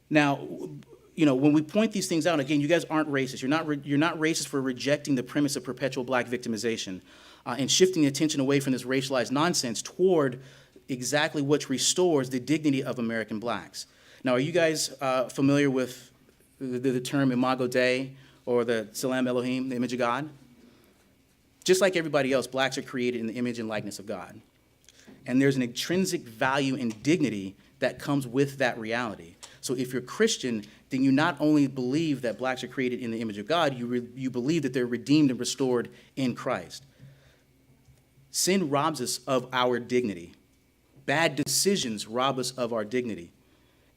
Now, when we point these things out, again, you guys aren't racist. You're not racist for rejecting the premise of perpetual black victimization and shifting the attention away from this racialized nonsense toward exactly what restores the dignity of American blacks. Now, are you guys familiar with the term Imago Dei, or the Salam Elohim, the image of God? Just like everybody else, blacks are created in the image and likeness of God. And there's an intrinsic value and dignity that comes with that reality. So if you're Christian, then you not only believe that blacks are created in the image of God, you believe that they're redeemed and restored in Christ. Sin robs us of our dignity. Bad decisions rob us of our dignity.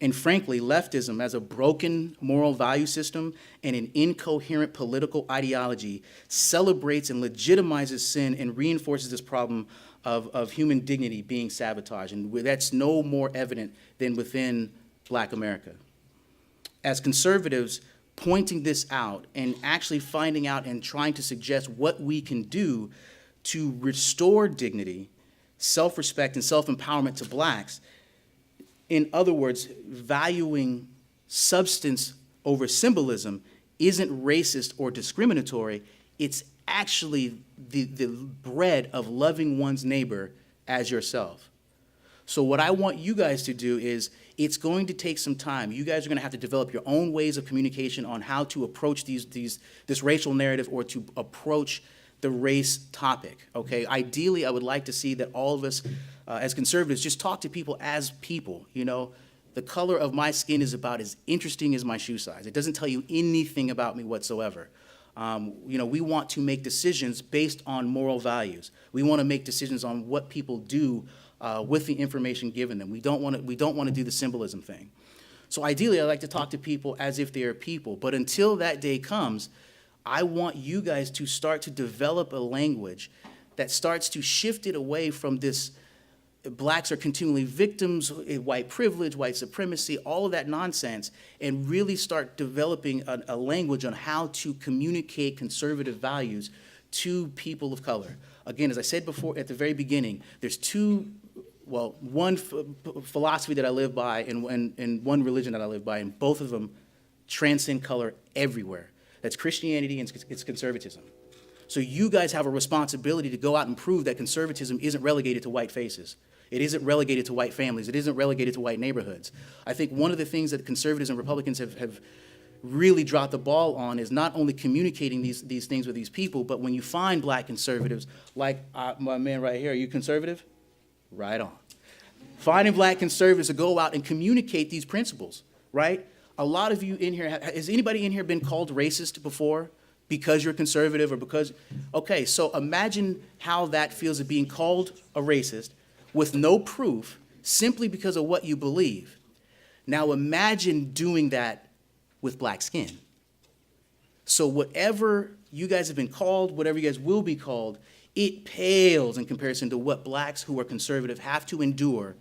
And frankly, leftism, as a broken moral value system and an incoherent political ideology, celebrates and legitimizes sin and reinforces this problem of human dignity being sabotaged. And that's no more evident than within Black America. As conservatives, pointing this out and actually finding out and trying to suggest what we can do to restore dignity, self-respect, and self-empowerment to blacks, in other words, valuing substance over symbolism, isn't racist or discriminatory. It's actually the bread of loving one's neighbor as yourself. So what I want you guys to do is, it's going to take some time. You guys are going to have to develop your own ways of communication on how to approach this racial narrative, or to approach the race topic, okay? Ideally, I would like to see that all of us, as conservatives, just talk to people as people. The color of my skin is about as interesting as my shoe size. It doesn't tell you anything about me whatsoever. We want to make decisions based on moral values. We want to make decisions on what people do with the information given them. We don't want to do the symbolism thing. So ideally, I like to talk to people as if they are people. But until that day comes, I want you guys to start to develop a language that starts to shift it away from this blacks are continually victims, white privilege, white supremacy, all of that nonsense, and really start developing a language on how to communicate conservative values to people of color. Again, as I said before at the very beginning, there's one philosophy that I live by and one religion that I live by, and both of them transcend color everywhere. That's Christianity and it's conservatism. So you guys have a responsibility to go out and prove that conservatism isn't relegated to white faces. It isn't relegated to white families. It isn't relegated to white neighborhoods. I think one of the things that conservatives and Republicans have really dropped the ball on is not only communicating these things with these people, but when you find black conservatives, like my man right here, are you conservative? Right on. Finding black conservatives to go out and communicate these principles, right? A lot of you in here, has anybody in here been called racist before because you're conservative or because, okay, so imagine how that feels, of being called a racist with no proof simply because of what you believe. Now imagine doing that with black skin. So whatever you guys have been called, whatever you guys will be called, it pales in comparison to what blacks who are conservative have to endure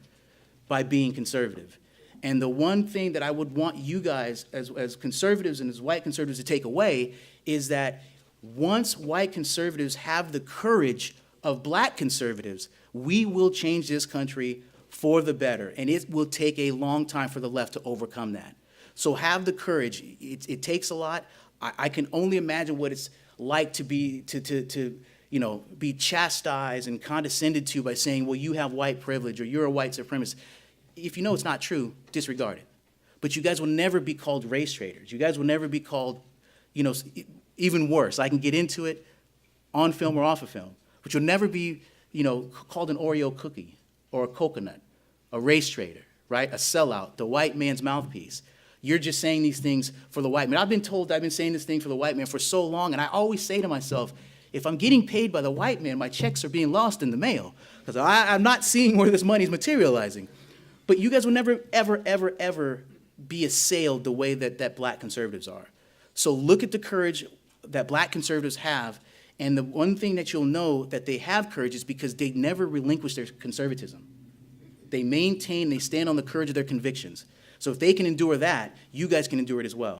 by being conservative. And the one thing that I would want you guys as conservatives and as white conservatives to take away is that once white conservatives have the courage of black conservatives, we will change this country for the better. And it will take a long time for the left to overcome that. So have the courage. It takes a lot. I can only imagine what it's like to be be chastised and condescended to by saying, well, you have white privilege or you're a white supremacist. If you know it's not true, disregard it. But you guys will never be called race traitors. You guys will never be called, even worse. I can get into it on film or off of film. But you'll never be, called an Oreo cookie or a coconut, a race traitor, right? A sellout, the white man's mouthpiece. You're just saying these things for the white man. I've been told I've been saying this thing for the white man for so long, and I always say to myself, if I'm getting paid by the white man, my checks are being lost in the mail, because I'm not seeing where this money is materializing. But you guys will never, ever, ever, ever be assailed the way that black conservatives are. So look at the courage that black conservatives have, and the one thing that you'll know that they have courage is because they never relinquish their conservatism. They stand on the courage of their convictions. So if they can endure that, you guys can endure it as well.